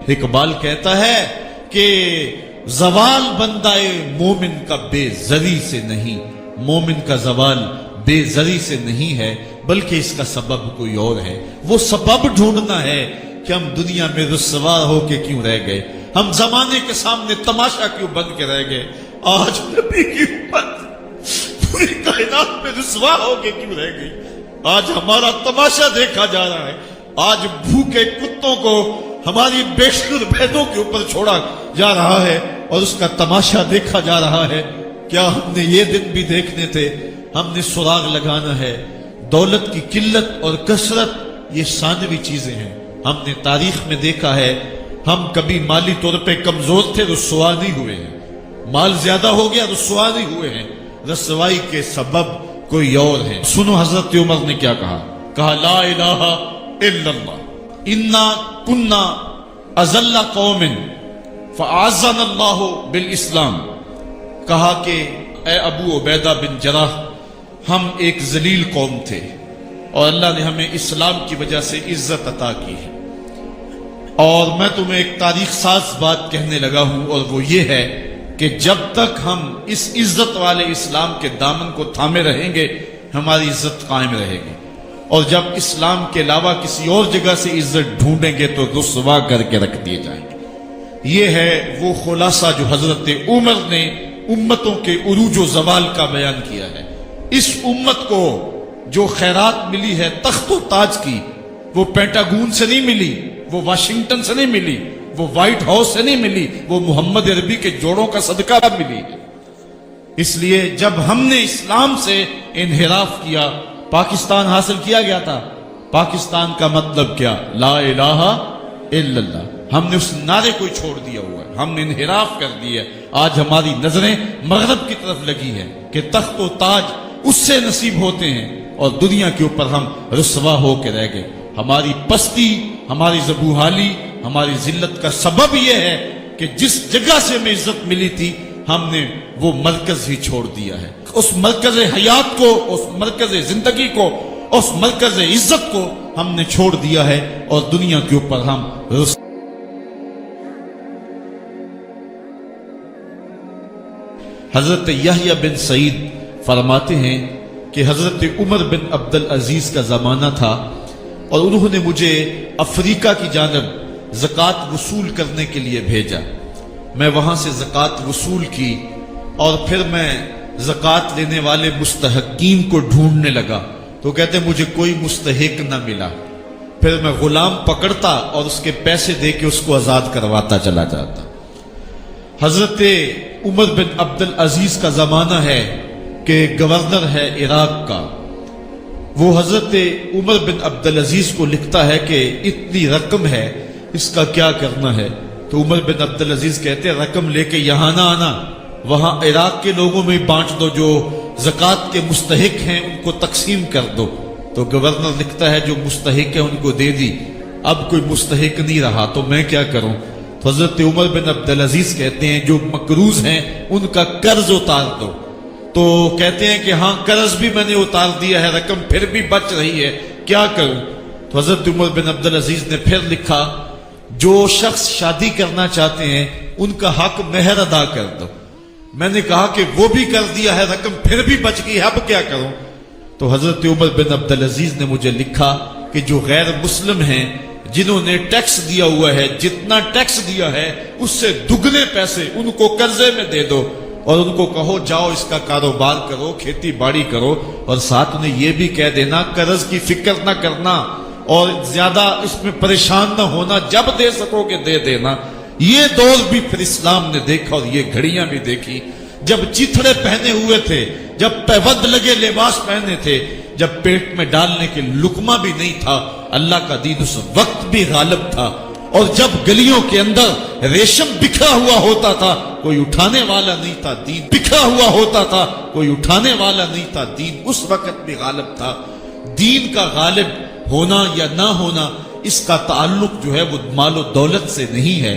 اقبال کہتا ہے کہ زوال بندائے مومن کا بے زری سے نہیں، مومن کا زوال بے زری سے نہیں ہے بلکہ اس کا سبب کوئی اور ہے۔ وہ سبب ڈھونڈنا ہے کہ ہم دنیا میں رسوا ہو کے کیوں رہ گئے، ہم زمانے کے سامنے تماشا کیوں بن کے رہ گئے، آج نبی کی امت پوری کائنات میں رسوا ہو کے کیوں رہ گئی، آج ہمارا تماشا دیکھا جا رہا ہے، آج بھوکے کتوں کو ہماری بےشمار بھیدوں کے اوپر چھوڑا جا رہا ہے اور اس کا تماشا دیکھا جا رہا ہے۔ کیا ہم نے یہ دن بھی دیکھنے تھے؟ ہم نے سراغ لگانا ہے۔ دولت کی قلت اور کثرت یہ ثانوی چیزیں ہیں۔ ہم نے تاریخ میں دیکھا ہے ہم کبھی مالی طور پہ کمزور تھے، رسوا نہیں ہوئے ہیں، مال زیادہ ہو گیا رسوا نہیں ہوئے ہیں، رسوائی کے سبب کوئی اور ہیں۔ سنو حضرت عمر نے کیا کہا لا الہ الا اللہ انا کنا اذل قوم فاعزنا اللہ بالاسلام، کہا کہ اے ابو عبیدہ بن جراح، ہم ایک ذلیل قوم تھے اور اللہ نے ہمیں اسلام کی وجہ سے عزت عطا کی ہے، اور میں تمہیں ایک تاریخ ساز بات کہنے لگا ہوں، اور وہ یہ ہے کہ جب تک ہم اس عزت والے اسلام کے دامن کو تھامے رہیں گے ہماری عزت قائم رہے گی، اور جب اسلام کے علاوہ کسی اور جگہ سے عزت ڈھونڈیں گے تو رسوا کر کے رکھ دیے جائیں گے۔ یہ ہے وہ خلاصہ جو حضرت عمر نے امتوں کے عروج و زوال کا بیان کیا ہے۔ اس امت کو جو خیرات ملی ہے تخت و تاج کی، وہ پینٹاگون سے نہیں ملی، وہ واشنگٹن سے نہیں ملی، وہ وائٹ ہاؤس سے نہیں ملی، وہ محمد عربی کے جوڑوں کا صدقہ ملی ہے۔ اس لیے جب ہم نے اسلام سے انحراف کیا، پاکستان حاصل کیا گیا تھا۔ پاکستان کا مطلب کیا؟ لا الہ الا اللہ۔ ہم نے اس نعرے کو چھوڑ دیا ہوا ہے، ہم نے انحراف کر دیا۔ آج ہماری نظریں مغرب کی طرف لگی ہے کہ تخت و تاج اس سے نصیب ہوتے ہیں، اور دنیا کے اوپر ہم رسوا ہو کے رہ گئے۔ ہماری پستی، ہماری زبوحالی، ہماری ذلت کا سبب یہ ہے کہ جس جگہ سے ہمیں عزت ملی تھی ہم نے وہ مرکز ہی چھوڑ دیا ہے۔ اس مرکز حیات کو، اس مرکز زندگی کو، اس مرکز عزت کو ہم نے چھوڑ دیا ہے، اور دنیا کے اوپر ہم حضرت یحییٰ بن سعید فرماتے ہیں کہ حضرت عمر بن عبد العزیز کا زمانہ تھا اور انہوں نے مجھے افریقہ کی جانب زکوٰۃ وصول کرنے کے لیے بھیجا۔ میں وہاں سے زکوٰۃ وصول کی اور پھر میں زکوٰۃ لینے والے مستحقین کو ڈھونڈنے لگا، تو کہتے مجھے کوئی مستحق نہ ملا۔ پھر میں غلام پکڑتا اور اس کے پیسے دے کے اس کو آزاد کرواتا چلا جاتا۔ حضرت عمر بن عبد العزیز کا زمانہ ہے کہ گورنر ہے عراق کا، وہ حضرت عمر بن عبد العزیز کو لکھتا ہے کہ اتنی رقم ہے، اس کا کیا کرنا ہے؟ تو عمر بن عبد العزیز کہتے رقم لے کے یہاں نہ آنا، وہاں عراق کے لوگوں میں بانٹ دو، جو زکوٰۃ کے مستحق ہیں ان کو تقسیم کر دو۔ تو گورنر لکھتا ہے جو مستحق ہے ان کو دے دی، اب کوئی مستحق نہیں رہا تو میں کیا کروں؟ تو حضرت عمر بن عبد العزیز کہتے ہیں جو مقروض ہیں ان کا قرض اتار دو۔ تو کہتے ہیں کہ ہاں قرض بھی میں نے اتار دیا ہے، رقم پھر بھی بچ رہی ہے، کیا کروں؟ تو حضرت عمر بن عبد العزیز نے پھر لکھا جو شخص شادی کرنا چاہتے ہیں ان کا حق مہر ادا کر دو۔ میں نے کہا کہ وہ بھی کر دیا ہے، رقم پھر بھی بچ گئی ہے، اب کیا کروں؟ تو حضرت عمر بن عبد العزیز نے مجھے لکھا کہ جو غیر مسلم ہیں جنہوں نے ٹیکس دیا ہوا ہے، جتنا ٹیکس دیا ہے اس سے دگنے پیسے ان کو قرضے میں دے دو، اور ان کو کہو جاؤ اس کا کاروبار کرو، کھیتی باڑی کرو، اور ساتھ انہیں یہ بھی کہہ دینا قرض کی فکر نہ کرنا اور زیادہ اس میں پریشان نہ ہونا، جب دے سکو گے دے دینا۔ یہ دور بھی پھر اسلام نے دیکھا اور یہ گھڑیاں بھی دیکھی، جب چتھڑے پہنے ہوئے تھے، جب پیود لگے لباس پہنے تھے، جب پیٹ میں ڈالنے کے لقمہ بھی نہیں تھا، اللہ کا دین اس وقت بھی غالب تھا، اور جب گلیوں کے اندر ریشم بکھرا ہوا ہوتا تھا کوئی اٹھانے والا نہیں تھا، دین بکھرا ہوا ہوتا تھا کوئی اٹھانے والا نہیں تھا، دین اس وقت بھی غالب تھا۔ دین کا غالب ہونا یا نہ ہونا اس کا تعلق جو ہے وہ مال و دولت سے نہیں ہے،